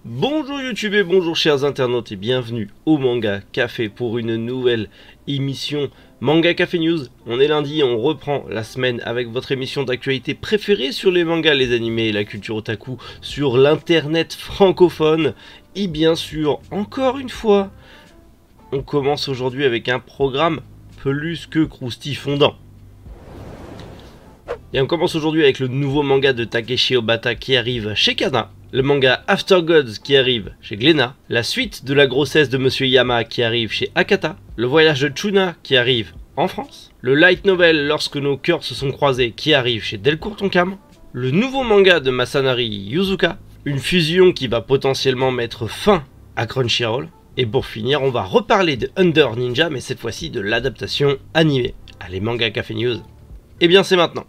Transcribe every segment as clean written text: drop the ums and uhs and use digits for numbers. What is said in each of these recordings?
Bonjour YouTube et bonjour chers internautes et bienvenue au Manga Café pour une nouvelle émission Manga Café News. On est lundi, on reprend la semaine avec votre émission d'actualité préférée sur les mangas, les animés et la culture otaku sur l'internet francophone. Et bien sûr, encore une fois, on commence aujourd'hui avec un programme plus que croustifondant. Et on commence aujourd'hui avec le nouveau manga de Takeshi Obata qui arrive chez Kana, le manga After Gods qui arrive chez Glénat, la suite de la grossesse de Monsieur Yama qui arrive chez Akata, le voyage de Chuna qui arrive en France, le light novel Lorsque nos cœurs se sont croisés qui arrive chez Delcourt Tonkam, le nouveau manga de Masanari Yuzuka, une fusion qui va potentiellement mettre fin à Crunchyroll, et pour finir on va reparler de Under Ninja mais cette fois-ci de l'adaptation animée. Allez, Manga Café News, et bien c'est maintenant.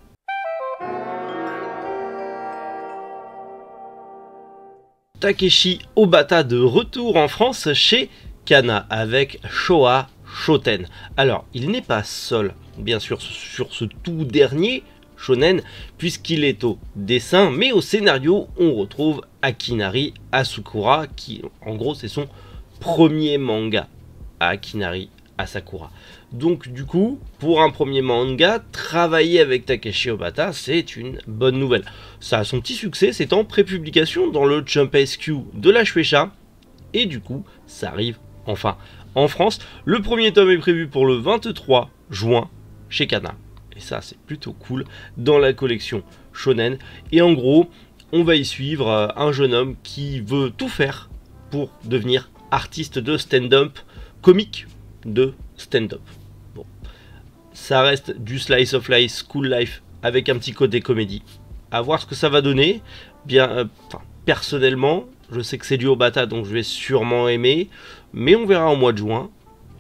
Takeshi Obata de retour en France chez Kana avec Showa Shoten. Alors, il n'est pas seul, bien sûr, sur ce tout dernier shonen, puisqu'il est au dessin, mais au scénario, on retrouve Akinari Asakura, qui, en gros, c'est son premier manga à Akinari Asakura. Donc du coup, pour un premier manga, travailler avec Takeshi Obata, c'est une bonne nouvelle. Ça a son petit succès, c'est en prépublication dans le Jump SQ de la Shueisha, et du coup, ça arrive enfin en France. Le premier tome est prévu pour le 23 juin chez Kana, et ça c'est plutôt cool, dans la collection Shonen. Et en gros, on va y suivre un jeune homme qui veut tout faire pour devenir artiste de stand-up, comique de stand-up. Bon, ça reste du slice of life, school life, avec un petit côté comédie. À voir ce que ça va donner. Bien, personnellement, je sais que c'est du Obata, donc je vais sûrement aimer. Mais on verra en mois de juin,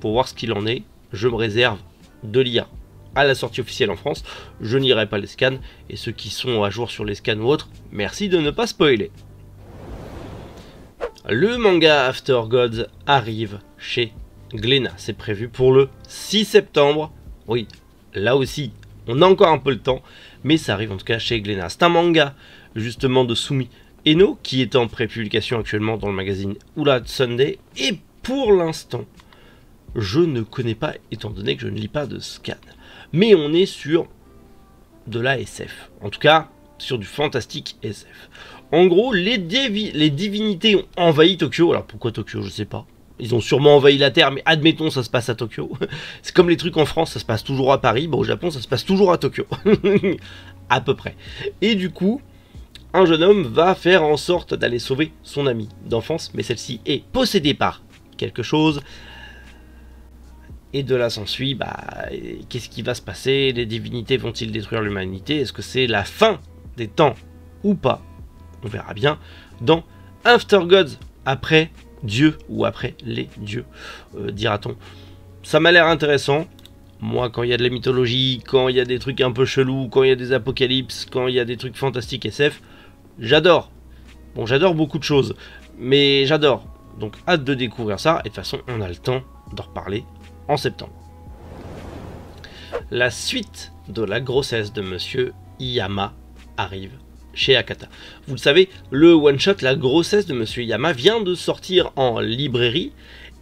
pour voir ce qu'il en est. Je me réserve de lire à la sortie officielle en France. Je n'irai pas les scans. Et ceux qui sont à jour sur les scans ou autres, merci de ne pas spoiler. Le manga After Gods arrive chez Glénat, c'est prévu pour le 6 septembre. Oui, là aussi, on a encore un peu le temps, mais ça arrive en tout cas chez Glénat. C'est un manga justement de Sumi Eno qui est en prépublication actuellement dans le magazine Ula Sunday. Et pour l'instant, je ne connais pas, étant donné que je ne lis pas de scan. Mais on est sur de la SF, en tout cas sur du fantastique SF. En gros, les divinités ont envahi Tokyo. Alors pourquoi Tokyo, je sais pas. Ils ont sûrement envahi la Terre, mais admettons, ça se passe à Tokyo. C'est comme les trucs en France, ça se passe toujours à Paris. Bon, au Japon, ça se passe toujours à Tokyo. À peu près. Et du coup, un jeune homme va faire en sorte d'aller sauver son amie d'enfance, mais celle-ci est possédée par quelque chose. Et de là s'ensuit, qu'est-ce qui va se passer? Les divinités vont-ils détruire l'humanité? Est-ce que c'est la fin des temps ou pas? On verra bien dans After Gods, après Dieu ou après les dieux, dira-t-on. Ça m'a l'air intéressant. Moi, quand il y a de la mythologie, quand il y a des trucs un peu chelous, quand il y a des apocalypses, quand il y a des trucs fantastiques SF, j'adore. Bon, j'adore beaucoup de choses, mais j'adore. Donc, hâte de découvrir ça. Et de toute façon, on a le temps d'en reparler en septembre. La suite de la grossesse de Monsieur Yama arrive chez Akata. Vous le savez, le one-shot La grossesse de Monsieur Yama vient de sortir en librairie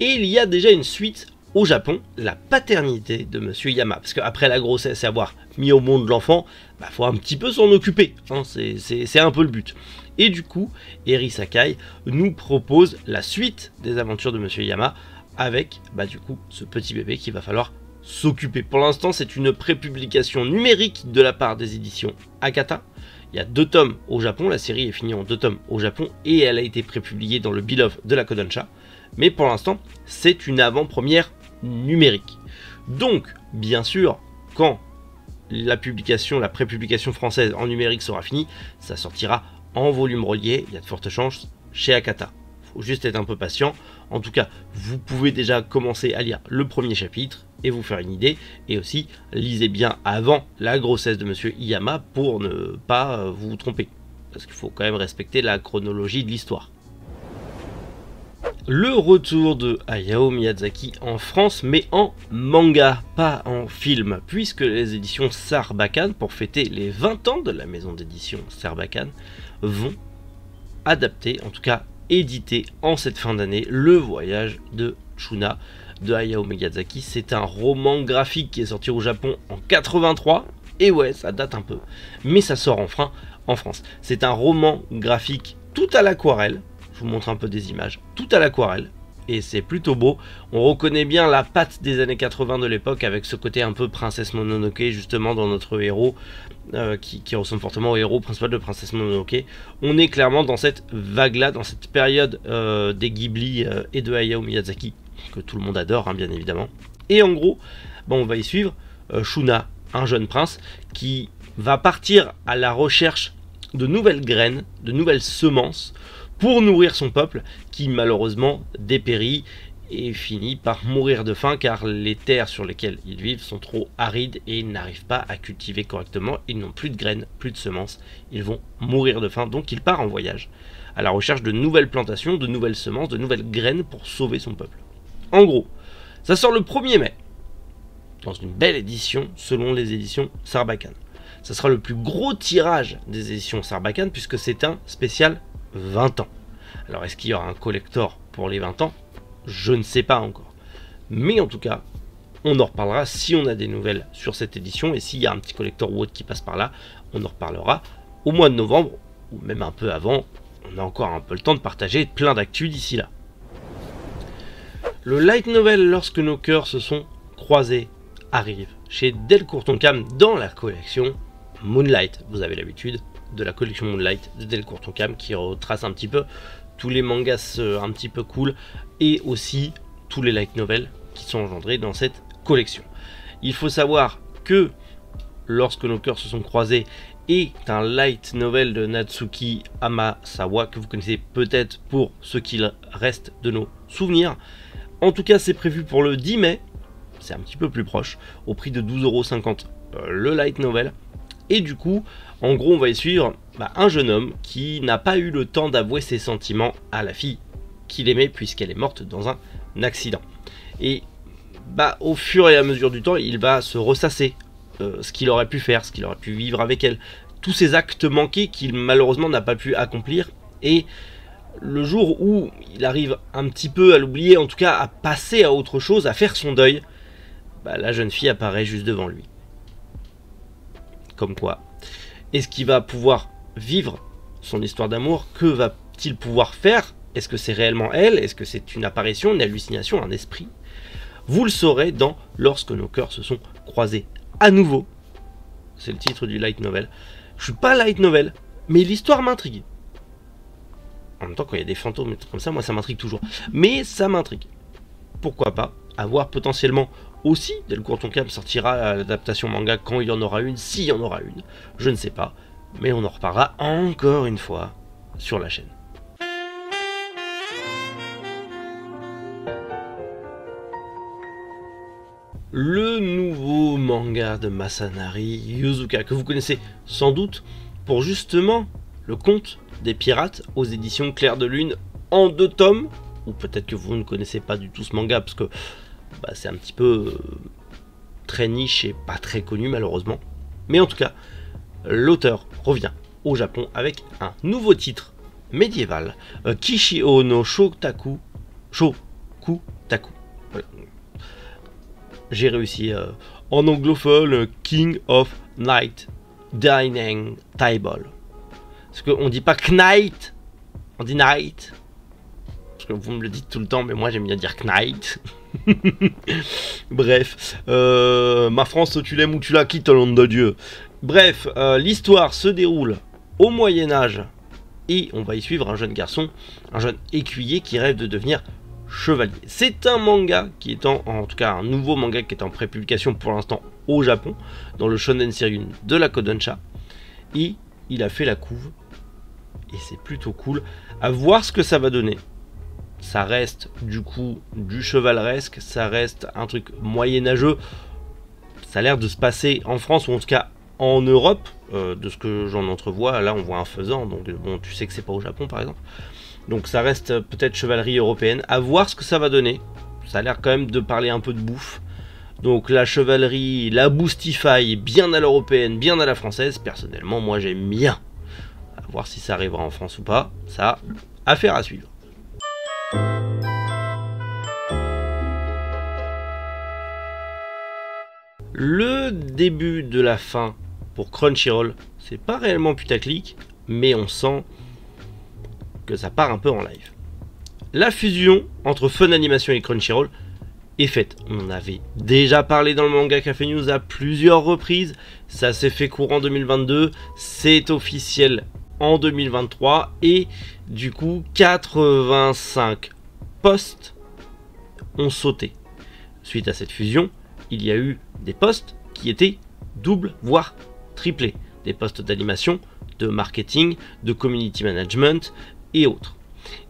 et il y a déjà une suite au Japon, La paternité de Monsieur Yama. Parce qu'après la grossesse et avoir mis au monde l'enfant, faut un petit peu s'en occuper, hein, c'est un peu le but. Et du coup, Eri Sakai nous propose la suite des aventures de Monsieur Yama avec du coup ce petit bébé qu'il va falloir s'occuper. Pour l'instant, c'est une prépublication numérique de la part des éditions Akata. Il y a 2 tomes au Japon, la série est finie en 2 tomes au Japon et elle a été prépubliée dans le Beloved de la Kodansha. Mais pour l'instant, c'est une avant-première numérique. Donc, bien sûr, quand la prépublication française en numérique sera finie, ça sortira en volume relié, il y a de fortes chances chez Akata. Il faut juste être un peu patient. En tout cas, vous pouvez déjà commencer à lire le premier chapitre et vous faire une idée. Et aussi, lisez bien avant la grossesse de Monsieur Yama pour ne pas vous tromper. Parce qu'il faut quand même respecter la chronologie de l'histoire. Le retour de Hayao Miyazaki en France, mais en manga, pas en film, puisque les éditions Sarbacane, pour fêter les 20 ans de la maison d'édition Sarbacane, vont adapter, en tout cas éditer en cette fin d'année Le Voyage de Shuna de Hayao Miyazaki. C'est un roman graphique qui est sorti au Japon en 83, et ouais, ça date un peu, mais ça sort enfin en France. C'est un roman graphique tout à l'aquarelle, je vous montre un peu des images, tout à l'aquarelle, et c'est plutôt beau. On reconnaît bien la patte des années 80 de l'époque, avec ce côté un peu Princesse Mononoke, justement, dans notre héros, qui ressemble fortement au héros principal de Princesse Mononoke. On est clairement dans cette vague-là, dans cette période des Ghibli et de Hayao Miyazaki, que tout le monde adore, hein, bien évidemment. Et en gros, bon, on va y suivre Shuna, un jeune prince, qui va partir à la recherche de nouvelles graines, de nouvelles semences, pour nourrir son peuple, qui malheureusement dépérit et finit par mourir de faim, car les terres sur lesquelles ils vivent sont trop arides et ils n'arrivent pas à cultiver correctement. Ils n'ont plus de graines, plus de semences, ils vont mourir de faim. Donc il part en voyage à la recherche de nouvelles plantations, de nouvelles semences, de nouvelles graines pour sauver son peuple. En gros, ça sort le 1er mai, dans une belle édition selon les éditions Sarbacane. Ça sera le plus gros tirage des éditions Sarbacane, puisque c'est un spécial 20 ans. Alors est-ce qu'il y aura un collector pour les 20 ans? Je ne sais pas encore. Mais en tout cas, on en reparlera si on a des nouvelles sur cette édition, et s'il y a un petit collector ou autre qui passe par là, on en reparlera au mois de novembre, ou même un peu avant. On a encore un peu le temps de partager plein d'actu d'ici là. Le light novel Lorsque nos cœurs se sont croisés arrive chez Delcourt Tonkam dans la collection Moonlight. Vous avez l'habitude de la collection Moonlight de Delcourt Tonkam, qui retrace un petit peu tous les mangas un petit peu cool, et aussi tous les light novels qui sont engendrés dans cette collection. Il faut savoir que Lorsque nos cœurs se sont croisés est un light novel de Natsuki Hamasawa, que vous connaissez peut-être pour ce qu'il reste de nos souvenirs. En tout cas, c'est prévu pour le 10 mai, c'est un petit peu plus proche, au prix de 12,50 € le light novel. Et du coup, en gros, on va y suivre un jeune homme qui n'a pas eu le temps d'avouer ses sentiments à la fille qu'il aimait, puisqu'elle est morte dans un accident. Et au fur et à mesure du temps, il va se ressasser ce qu'il aurait pu faire, ce qu'il aurait pu vivre avec elle, tous ces actes manqués qu'il malheureusement n'a pas pu accomplir. Et le jour où il arrive un petit peu à l'oublier, en tout cas à passer à autre chose, à faire son deuil, la jeune fille apparaît juste devant lui. Comme quoi, est-ce qu'il va pouvoir vivre son histoire d'amour? Que va-t-il pouvoir faire? Est-ce que c'est réellement elle? Est-ce que c'est une apparition, une hallucination, un esprit? Vous le saurez dans Lorsque nos cœurs se sont croisés à nouveau. C'est le titre du light novel. Je suis pas light novel, mais l'histoire m'intrigue. En même temps, quand il y a des fantômes comme ça, moi ça m'intrigue toujours. Mais ça m'intrigue. Pourquoi pas avoir potentiellement aussi, Delcourt Tonkam sortira l'adaptation manga quand il y en aura une, s'il y en aura une. Je ne sais pas, mais on en reparlera encore une fois sur la chaîne. Le nouveau manga de Masanari Yuzuka, que vous connaissez sans doute pour justement le conte des pirates aux éditions Clair de Lune en 2 tomes, ou peut-être que vous ne connaissez pas du tout ce manga parce que c'est un petit peu très niche et pas très connu malheureusement. Mais en tout cas, l'auteur revient au Japon avec un nouveau titre médiéval, Kishio no Shotaku. J'ai réussi en anglophone, King of Night Dining Table. Parce qu'on dit pas Knight, on dit Night. Parce que vous me le dites tout le temps, mais moi j'aime bien dire Knight. Bref, ma France, tu l'aimes ou tu la quittes, au nom de Dieu. Bref, l'histoire se déroule au Moyen-Âge et on va y suivre un jeune garçon, un jeune écuyer qui rêve de devenir chevalier. C'est un manga qui est en tout cas un nouveau manga qui est en prépublication pour l'instant au Japon, dans le Shonen Seiyun de la Kodansha, et il a fait la couve et c'est plutôt cool à voir ce que ça va donner. Ça reste du coup du chevaleresque, ça reste un truc moyenâgeux, ça a l'air de se passer en France ou en tout cas en Europe, de ce que j'en entrevois. Là on voit un faisan, donc bon, tu sais que c'est pas au Japon par exemple. Donc ça reste peut-être chevalerie européenne, à voir ce que ça va donner. Ça a l'air quand même de parler un peu de bouffe. Donc la chevalerie, la boostify, bien à l'européenne, bien à la française. Personnellement, moi j'aime bien. À voir si ça arrivera en France ou pas. Ça, affaire à suivre. Le début de la fin pour Crunchyroll, c'est pas réellement putaclic, mais on sent que ça part un peu en live. La fusion entre Funimation et Crunchyroll est faite. On en avait déjà parlé dans le Manga Café News à plusieurs reprises. Ça s'est fait courant 2022, c'est officiel en 2023 et du coup 85 postes ont sauté. Suite à cette fusion, il y a eu des postes qui étaient doubles, voire triplés. Des postes d'animation, de marketing, de community management et autres.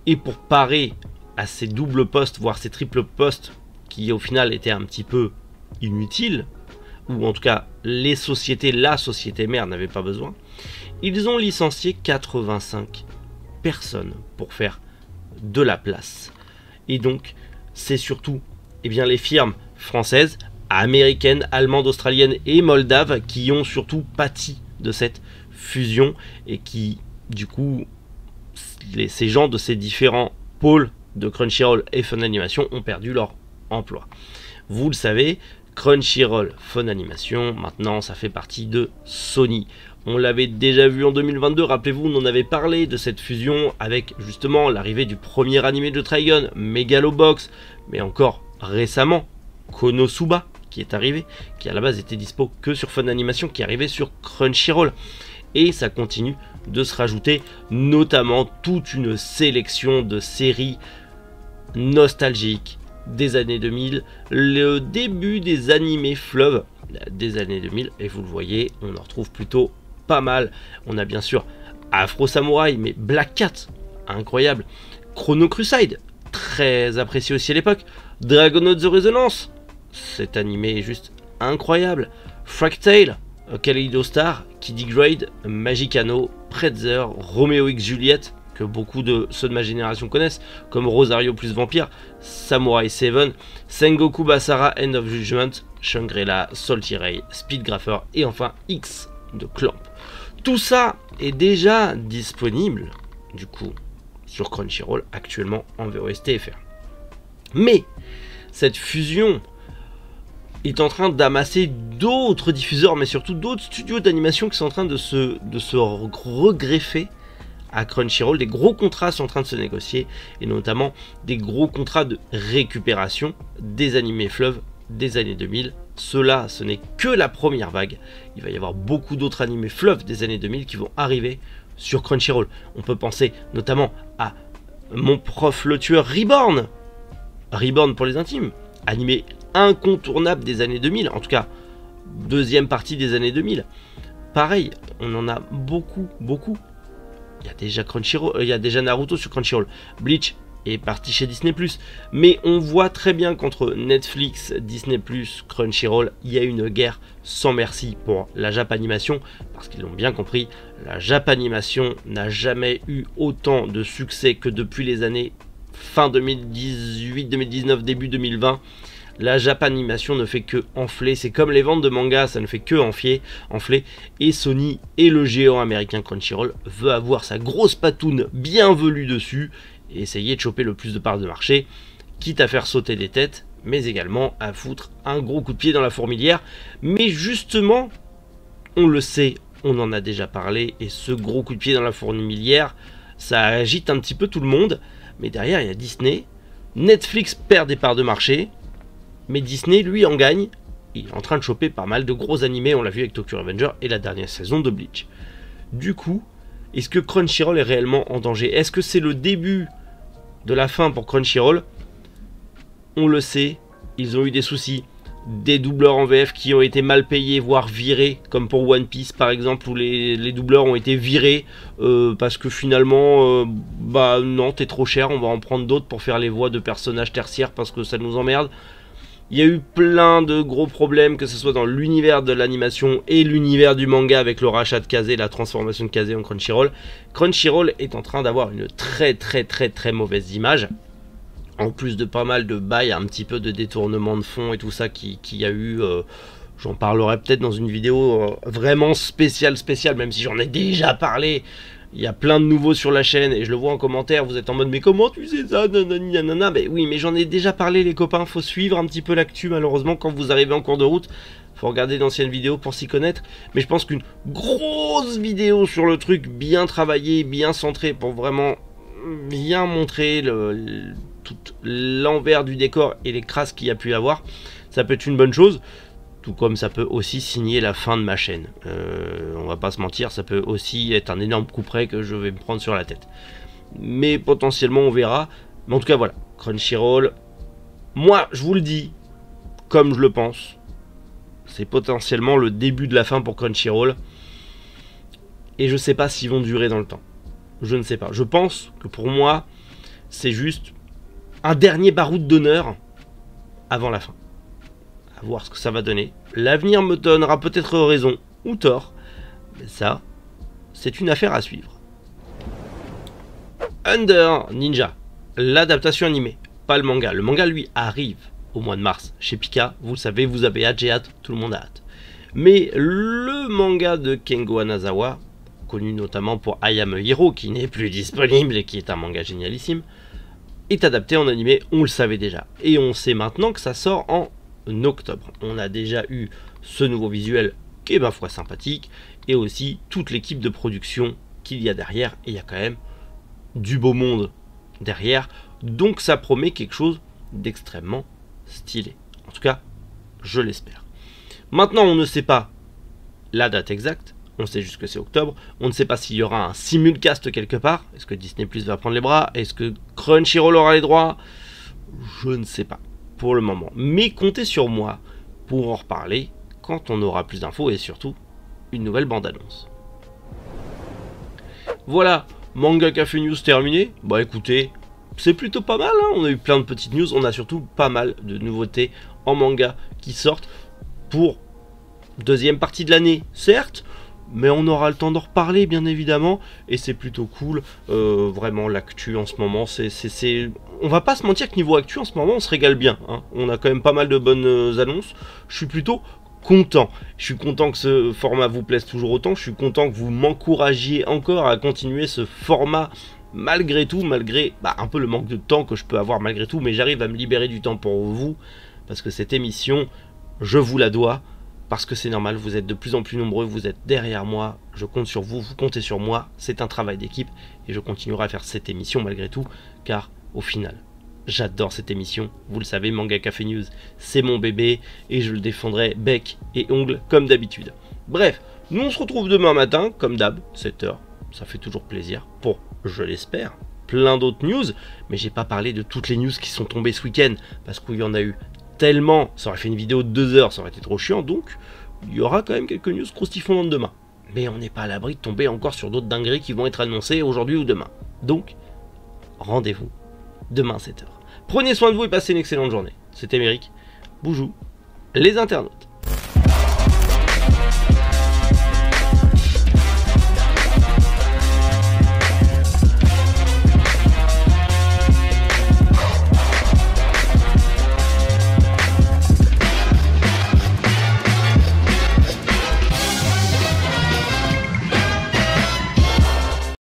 Et pour parer à ces doubles postes, voire ces triples postes qui au final étaient un petit peu inutiles, ou en tout cas la société mère n'avait pas besoin, ils ont licencié 85 personnes pour faire de la place. Et donc c'est surtout les firmes françaises, américaines, allemandes, australiennes et moldaves qui ont surtout pâti de cette fusion et qui du coup ces gens de ces différents pôles de Crunchyroll et Funimation ont perdu leur emploi. Vous le savez, Crunchyroll, Funimation, maintenant ça fait partie de Sony. On l'avait déjà vu en 2022, rappelez-vous, on en avait parlé de cette fusion avec justement l'arrivée du premier animé de Trigun, Megalobox, mais encore récemment, Konosuba qui est arrivé, qui à la base était dispo que sur Funimation, qui est arrivé sur Crunchyroll. Et ça continue de se rajouter, notamment toute une sélection de séries nostalgiques des années 2000, le début des animés fleuves des années 2000, et vous le voyez, on en retrouve plutôt pas mal. On a bien sûr Afro Samurai, mais Black Cat, incroyable, Chrono Crusade, très apprécié aussi à l'époque, Dragon The Resonance, cet animé est juste incroyable, Fractale, Kaleido Star, Kid Grade, Magicano, Pretzer, Romeo X Juliet, que beaucoup de ceux de ma génération connaissent, comme Rosario plus Vampire, Samurai 7, Sengoku Basara, End of Judgment, Shangri-La, Salty Ray, Speedgrapher et enfin X de Clamp. Tout ça est déjà disponible, du coup, sur Crunchyroll, actuellement en VOST-FR. Mais cette fusion est en train d'amasser d'autres diffuseurs, mais surtout d'autres studios d'animation qui sont en train de se regreffer à Crunchyroll. Des gros contrats sont en train de se négocier, et notamment des gros contrats de récupération des animés fleuves des années 2000. Cela, ce n'est que la première vague. Il va y avoir beaucoup d'autres animés fleuves des années 2000 qui vont arriver sur Crunchyroll. On peut penser notamment à Mon Prof le Tueur Reborn. Reborn pour les intimes, animé incontournable des années 2000, en tout cas deuxième partie des années 2000. Pareil, on en a beaucoup. Il y a déjà Crunchyroll, il y a déjà Naruto sur Crunchyroll. Bleach est parti chez Disney+, mais on voit très bien qu'entre Netflix, Disney+, Crunchyroll, il y a une guerre sans merci pour la Japanimation, parce qu'ils l'ont bien compris, la Japanimation n'a jamais eu autant de succès que depuis les années fin 2018, 2019, début 2020. La Japanimation ne fait que enfler, c'est comme les ventes de mangas, ça ne fait que enfler, et Sony et le géant américain Crunchyroll veut avoir sa grosse patoune bien velue dessus, et essayer de choper le plus de parts de marché, quitte à faire sauter des têtes, mais également à foutre un gros coup de pied dans la fourmilière. Mais justement, on le sait, on en a déjà parlé, et ce gros coup de pied dans la fourmilière, ça agite un petit peu tout le monde, mais derrière il y a Disney, Netflix perd des parts de marché, mais Disney, lui, en gagne. Il est en train de choper pas mal de gros animés. On l'a vu avec Tokyo Revenger et la dernière saison de Bleach. Du coup, est-ce que Crunchyroll est réellement en danger? Est-ce que c'est le début de la fin pour Crunchyroll? On le sait, ils ont eu des soucis. Des doubleurs en VF qui ont été mal payés, voire virés, comme pour One Piece par exemple, où les doubleurs ont été virés parce que finalement, bah non, t'es trop cher, on va en prendre d'autres pour faire les voix de personnages tertiaires parce que ça nous emmerde. Il y a eu plein de gros problèmes, que ce soit dans l'univers de l'animation et l'univers du manga avec le rachat de Kazé, la transformation de Kazé en Crunchyroll. Crunchyroll est en train d'avoir une très mauvaise image. En plus de pas mal de bails, un petit peu de détournement de fonds et tout ça qui y a eu. J'en parlerai peut-être dans une vidéo vraiment spéciale, même si j'en ai déjà parlé. Il y a plein de nouveaux sur la chaîne et je le vois en commentaire, vous êtes en mode mais comment tu sais ça, nanana. Mais oui, mais j'en ai déjà parlé les copains, faut suivre un petit peu l'actu malheureusement quand vous arrivez en cours de route. faut regarder d'anciennes vidéos pour s'y connaître, mais je pense qu'une grosse vidéo sur le truc, bien travaillée, bien centrée, pour vraiment bien montrer tout l'envers du décor et les crasses qu'il y a pu y avoir, ça peut être une bonne chose. Tout comme ça peut aussi signer la fin de ma chaîne. On va pas se mentir, ça peut aussi être un énorme coup près que je vais me prendre sur la tête. Mais potentiellement on verra. Mais en tout cas voilà, Crunchyroll, moi je vous le dis, comme je le pense, c'est potentiellement le début de la fin pour Crunchyroll. Et je sais pas s'ils vont durer dans le temps. Je ne sais pas. Je pense que pour moi, c'est juste un dernier baroud d'honneur avant la fin. À voir ce que ça va donner. L'avenir me donnera peut-être raison ou tort, mais ça, c'est une affaire à suivre. Under Ninja, l'adaptation animée, pas le manga. Le manga, lui, arrive au mois de mars chez Pika. Vous le savez, vous avez hâte, j'ai hâte, tout le monde a hâte. Mais le manga de Kengo Hanazawa, connu notamment pour I Am a Hero, qui n'est plus disponible et qui est un manga génialissime, est adapté en animé, on le savait déjà. Et on sait maintenant que ça sort en octobre. On a déjà eu ce nouveau visuel qui est ma foi sympathique, et aussi toute l'équipe de production qu'il y a derrière, et il y a quand même du beau monde derrière, donc ça promet quelque chose d'extrêmement stylé. En tout cas, je l'espère. Maintenant, on ne sait pas la date exacte, on sait juste que c'est octobre, on ne sait pas s'il y aura un simulcast quelque part, est-ce que Disney Plus va prendre les bras, est-ce que Crunchyroll aura les droits, je ne sais pas pour le moment, mais comptez sur moi pour en reparler quand on aura plus d'infos et surtout une nouvelle bande-annonce. Voilà, Manga Café News terminé. Bah écoutez, c'est plutôt pas mal, hein, on a eu plein de petites news, on a surtout pas mal de nouveautés en manga qui sortent pour deuxième partie de l'année, certes, mais on aura le temps d'en reparler bien évidemment, et c'est plutôt cool. Vraiment l'actu en ce moment, on va pas se mentir que niveau actu en ce moment on se régale bien, hein. On a quand même pas mal de bonnes annonces, je suis plutôt content. Je suis content que ce format vous plaise toujours autant, je suis content que vous m'encouragiez encore à continuer ce format malgré tout, malgré un peu le manque de temps que je peux avoir malgré tout, mais j'arrive à me libérer du temps pour vous, parce que cette émission, je vous la dois. Parce que c'est normal, vous êtes de plus en plus nombreux, vous êtes derrière moi, je compte sur vous, vous comptez sur moi, c'est un travail d'équipe et je continuerai à faire cette émission malgré tout, car au final, j'adore cette émission, vous le savez, Manga Café News, c'est mon bébé et je le défendrai bec et ongles comme d'habitude. Bref, nous on se retrouve demain matin, comme d'hab, 7h, ça fait toujours plaisir, pour, je l'espère, plein d'autres news, mais j'ai pas parlé de toutes les news qui sont tombées ce week-end, parce qu'il y en a eu tellement, ça aurait fait une vidéo de 2 heures, ça aurait été trop chiant, donc il y aura quand même quelques news croustifondantes demain. Mais on n'est pas à l'abri de tomber encore sur d'autres dingueries qui vont être annoncées aujourd'hui ou demain. Donc, rendez-vous demain 7h. Prenez soin de vous et passez une excellente journée. C'était Méric, Boujou, les internautes.